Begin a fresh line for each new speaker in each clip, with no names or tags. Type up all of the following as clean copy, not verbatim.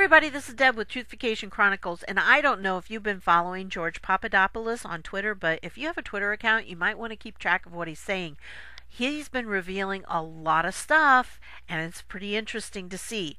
everybody, this is Deb with Truthification Chronicles, and I don't know if you've been following George Papadopoulos on Twitter, but if you have a Twitter account, you might want to keep track of what he's saying. He's been revealing a lot of stuff, and it's pretty interesting to see.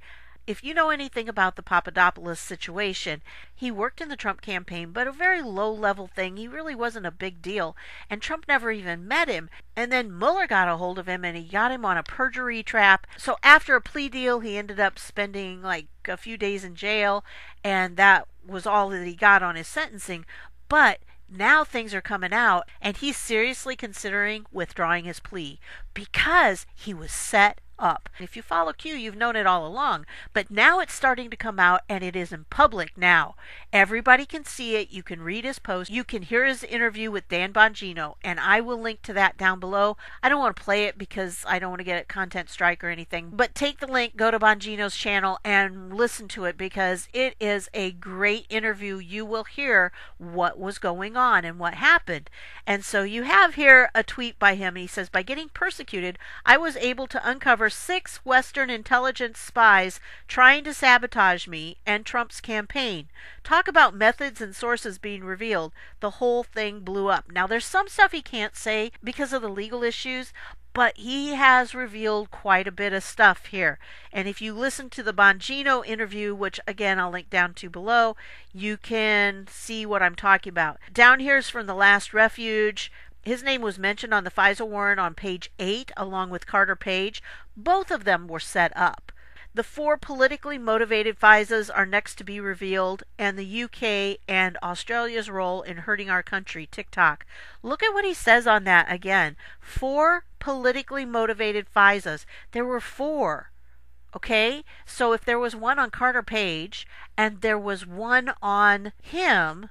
If you know anything about the Papadopoulos situation, he worked in the Trump campaign, but a very low-level thing. He really wasn't a big deal, and Trump never even met him. And then Mueller got a hold of him, and he got him on a perjury trap. So after a plea deal, he ended up spending like a few days in jail, and that was all that he got on his sentencing. But now things are coming out, and he's seriously considering withdrawing his plea because he was set up. If you follow Q, you've known it all along, but now it's starting to come out, and it is in public now. Everybody can see it. You can read his post. You can hear his interview with Dan Bongino, and I will link to that down below. I don't want to play it because I don't want to get a content strike or anything, but take the link, go to Bongino's channel, and listen to it because it is a great interview. You will hear what was going on and what happened. And so you have here a tweet by him. He says, "By getting persecuted, I was able to uncover 6 Western intelligence spies trying to sabotage me and Trump's campaign. Talk about methods and sources being revealed. The whole thing blew up." Now, there's some stuff he can't say because of the legal issues, but he has revealed quite a bit of stuff here. And if you listen to the Bongino interview, which again I'll link down to below, you can see what I'm talking about. Down here is from The Last Refuge. His name was mentioned on the FISA warrant on page 8, along with Carter Page. Both of them were set up. The 4 politically motivated FISAs are next to be revealed, and the UK and Australia's role in hurting our country, TikTok. Look at what he says on that again. 4 politically motivated FISAs. There were 4. Okay? So if there was one on Carter Page, and there was one on him,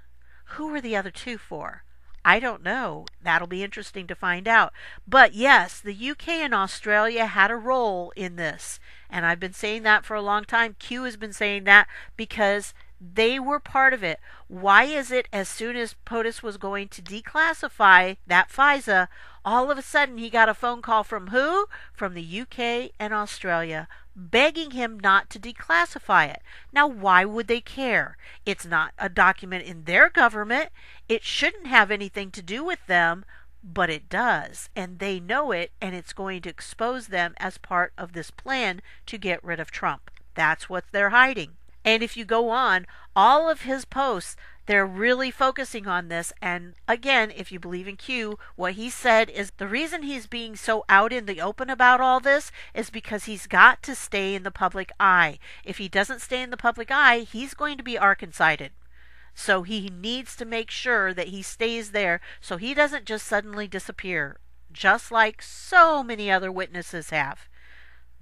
who were the other 2 for? I don't know. That'll be interesting to find out. But yes, the UK and Australia had a role in this. And I've been saying that for a long time. Q has been saying that because they were part of it. Why is it as soon as POTUS was going to declassify that FISA, all of a sudden he got a phone call from who? From the UK and Australia, begging him not to declassify it. Now, why would they care? It's not a document in their government. It shouldn't have anything to do with them, but it does. And they know it, and it's going to expose them as part of this plan to get rid of Trump. That's what they're hiding. And if you go on, all of his posts, they're really focusing on this. And again, if you believe in Q, what he said is the reason he's being so out in the open about all this is because he's got to stay in the public eye. If he doesn't stay in the public eye, he's going to be Arkancided. So he needs to make sure that he stays there so he doesn't just suddenly disappear, just like so many other witnesses have.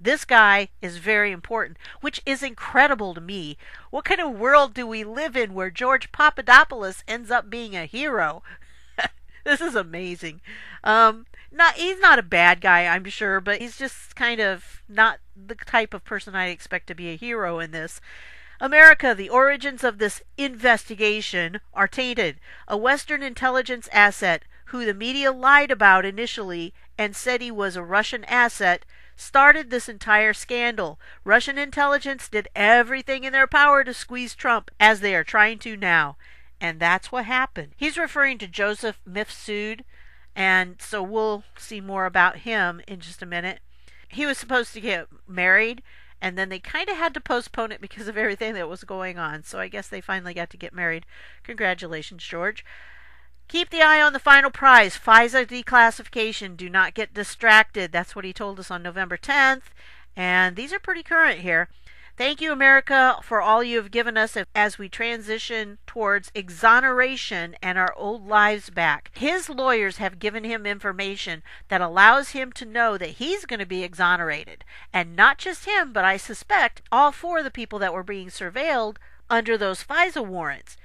This guy is very important, which is incredible to me. What kind of world do we live in where George Papadopoulos ends up being a hero? This is amazing. He's not a bad guy, I'm sure, but he's just kind of not the type of person I expect to be a hero in this. America, the origins of this investigation are tainted. A Western intelligence asset who the media lied about initially and said he was a Russian asset started this entire scandal. Russian intelligence did everything in their power to squeeze Trump, as they are trying to now. And that's what happened. He's referring to Joseph Masoud, and so we'll see more about him in just a minute. He was supposed to get married, and then they kind of had to postpone it because of everything that was going on. So I guess they finally got to get married. Congratulations, George. Keep the eye on the final prize, FISA declassification. Do not get distracted. That's what he told us on November 10th. And these are pretty current here. Thank you, America, for all you have given us as we transition towards exoneration and our old lives back. His lawyers have given him information that allows him to know that he's going to be exonerated. And not just him, but I suspect all 4 of the people that were being surveilled under those FISA warrants.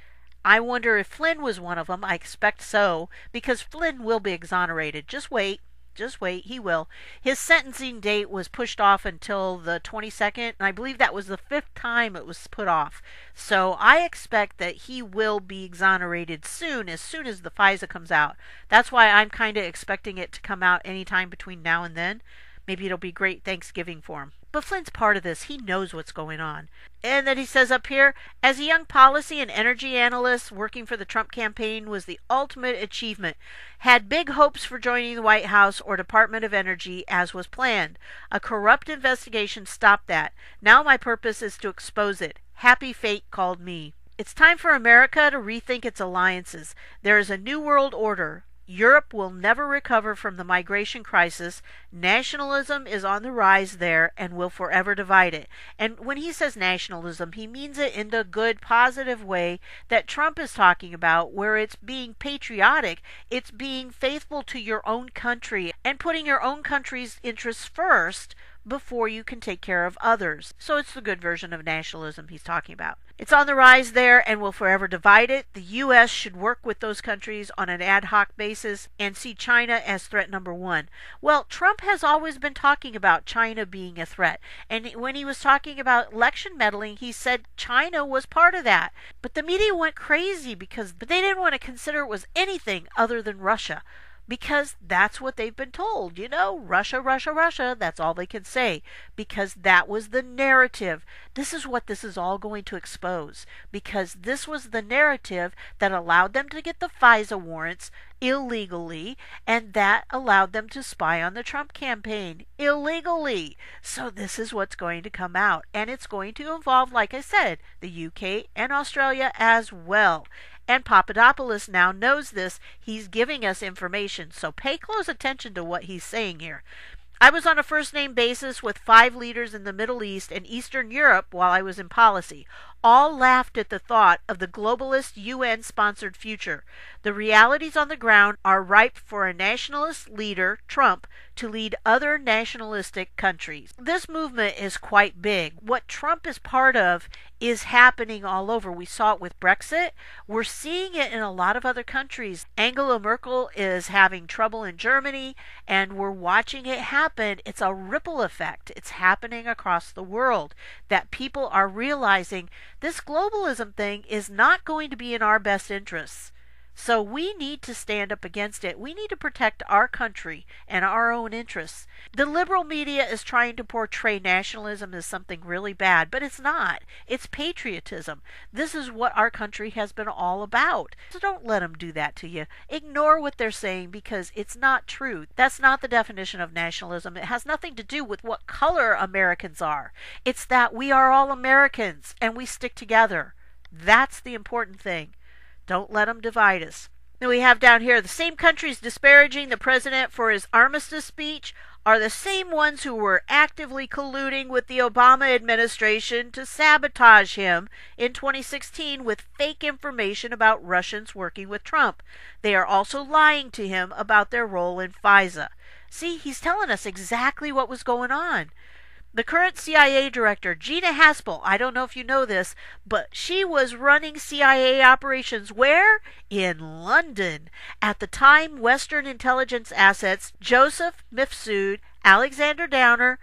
I wonder if Flynn was one of them. I expect so, because Flynn will be exonerated. Just wait. Just wait. He will. His sentencing date was pushed off until the 22nd, and I believe that was the 5th time it was put off. So I expect that he will be exonerated soon as the FISA comes out. That's why I'm kind of expecting it to come out anytime between now and then. Maybe it'll be great Thanksgiving for him. But Flynn's part of this. He knows what's going on. And then he says up here, as a young policy and energy analyst working for the Trump campaign was the ultimate achievement. Had big hopes for joining the White House or Department of Energy as was planned. A corrupt investigation stopped that. Now my purpose is to expose it. Happy fate called me. It's time for America to rethink its alliances. There is a new world order. Europe will never recover from the migration crisis. Nationalism is on the rise there and will forever divide it. And when he says nationalism, he means it in the good, positive way that Trump is talking about, where it's being patriotic, it's being faithful to your own country and putting your own country's interests first before you can take care of others. So it's the good version of nationalism he's talking about. It's on the rise there and will forever divide it. The U.S. should work with those countries on an ad hoc basis and see China as threat number one. Well, Trump has always been talking about China being a threat. And when he was talking about election meddling, he said China was part of that. But the media went crazy because they didn't want to consider it was anything other than Russia. Because that's what they've been told. You know, Russia, Russia, Russia. That's all they can say. Because that was the narrative. This is what this is all going to expose. Because this was the narrative that allowed them to get the FISA warrants illegally. And that allowed them to spy on the Trump campaign illegally. So this is what's going to come out. And it's going to involve, like I said, the UK and Australia as well. And Papadopoulos now knows this. He's giving us information. So pay close attention to what he's saying here. I was on a first-name basis with 5 leaders in the Middle East and Eastern Europe while I was in policy. All laughed at the thought of the globalist UN-sponsored future. The realities on the ground are ripe for a nationalist leader, Trump, to lead other nationalistic countries. This movement is quite big. What Trump is part of is happening all over. We saw it with Brexit. We're seeing it in a lot of other countries. Angela Merkel is having trouble in Germany, and we're watching it happen. It's a ripple effect. It's happening across the world that people are realizing this globalism thing is not going to be in our best interests. So we need to stand up against it. We need to protect our country and our own interests. The liberal media is trying to portray nationalism as something really bad, but it's not. It's patriotism. This is what our country has been all about. So don't let them do that to you. Ignore what they're saying because it's not true. That's not the definition of nationalism. It has nothing to do with what color Americans are. It's that we are all Americans and we stick together. That's the important thing. Don't let them divide us. Then we have down here, the same countries disparaging the president for his armistice speech are the same ones who were actively colluding with the Obama administration to sabotage him in 2016 with fake information about Russians working with Trump. They are also lying to him about their role in FISA. See, he's telling us exactly what was going on. The current CIA director, Gina Haspel, I don't know if you know this, but she was running CIA operations where? In London. At the time, Western intelligence assets, Joseph Masoud, Alexander Downer,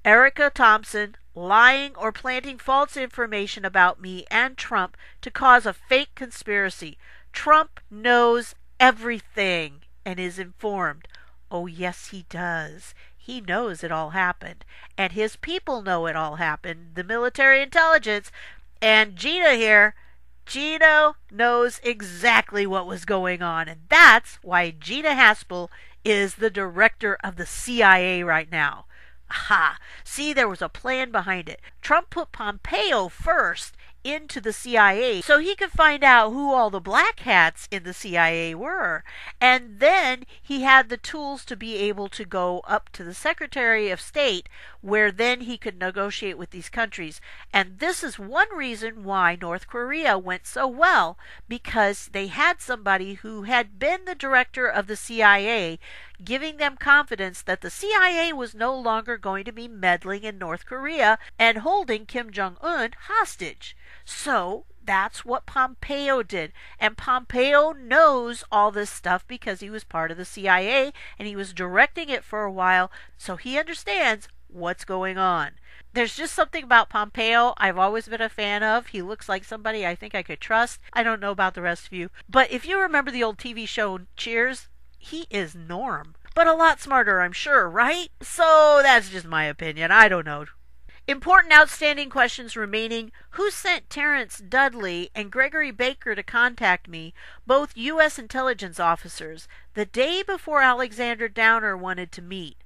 Erica Thompson, lying or planting false information about me and Trump to cause a fake conspiracy. Trump knows everything and is informed. Oh, yes, he does. He knows it all happened. And his people know it all happened. The military intelligence. And Gina here, Gina knows exactly what was going on. And that's why Gina Haspel is the director of the CIA right now. Aha! See, there was a plan behind it. Trump put Pompeo first into the CIA so he could find out who all the black hats in the CIA were. And then he had the tools to be able to go up to the Secretary of State where then he could negotiate with these countries. And this is one reason why North Korea went so well, because they had somebody who had been the director of the CIA giving them confidence that the CIA was no longer going to be meddling in North Korea and holding Kim Jong-un hostage. So that's what Pompeo did. And Pompeo knows all this stuff because he was part of the CIA and he was directing it for a while, so he understands what's going on. There's just something about Pompeo I've always been a fan of. He looks like somebody I think I could trust. I don't know about the rest of you. But if you remember the old TV show Cheers, he is Norm. but a lot smarter, I'm sure, right? So that's just my opinion. I don't know. Important outstanding questions remaining. Who sent Terrence Dudley and Gregory Baker to contact me, both U.S. intelligence officers, the day before Alexander Downer wanted to meet?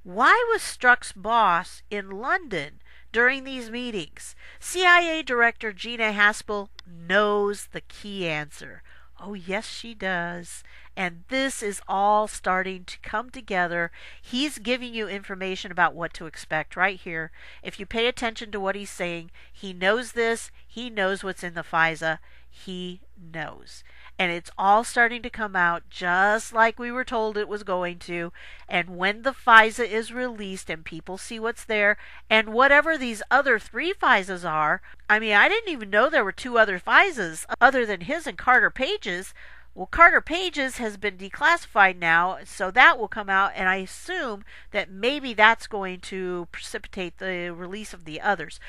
Why was Strzok's boss in London during these meetings? CIA Director Gina Haspel knows the key answer. Oh, yes, she does. And this is all starting to come together. He's giving you information about what to expect right here. If you pay attention to what he's saying, he knows this. He knows what's in the FISA. He knows. And it's all starting to come out just like we were told it was going to. And when the FISA is released and people see what's there, and whatever these other 3 FISAs are, I mean, I didn't even know there were 2 other FISAs other than his and Carter Page's. Well, Carter Page's has been declassified now, so that will come out, and I assume that maybe that's going to precipitate the release of the others.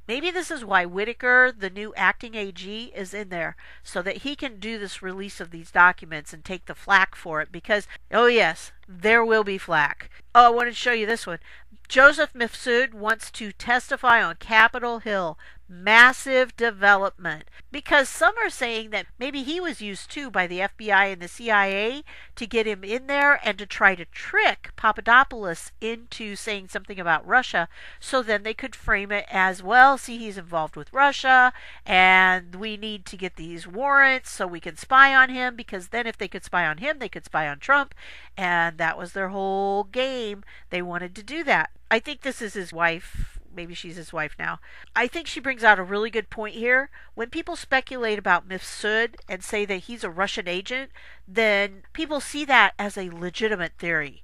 Maybe this is why Whitaker, the new acting AG, is in there, so that he can do this release of these documents and take the flack for it, because, oh yes, there will be flack. Oh, I wanted to show you this one. Joseph Masoud wants to testify on Capitol Hill. Massive development. Because some are saying that maybe he was used too by the FBI and the CIA to get him in there and to try to trick Papadopoulos into saying something about Russia, so then they could frame it as, well, see, he's involved with Russia and we need to get these warrants so we can spy on him, because then if they could spy on him, they could spy on Trump, and that was their whole game. They wanted to do that. I think this is his wife. Maybe she's his wife now. I think she brings out a really good point here. When people speculate about Masoud and say that he's a Russian agent, then people see that as a legitimate theory.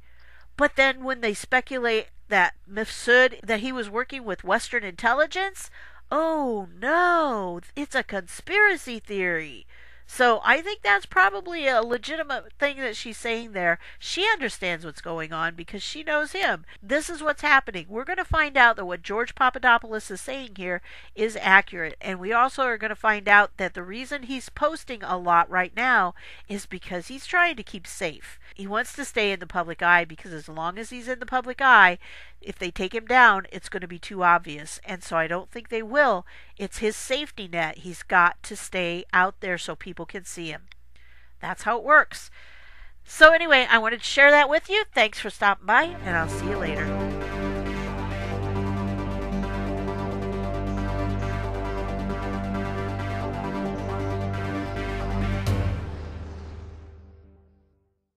But then when they speculate that Masoud, that he was working with Western intelligence, oh no, it's a conspiracy theory. So I think that's probably a legitimate thing that she's saying there. She understands what's going on because she knows him. This is what's happening. We're going to find out that what George Papadopoulos is saying here is accurate. And we also are going to find out that the reason he's posting a lot right now is because he's trying to keep safe. He wants to stay in the public eye, because as long as he's in the public eye, if they take him down, it's going to be too obvious. And so I don't think they will. It's his safety net. He's got to stay out there so people can see him. That's how it works. So anyway, I wanted to share that with you. Thanks for stopping by, and I'll see you later.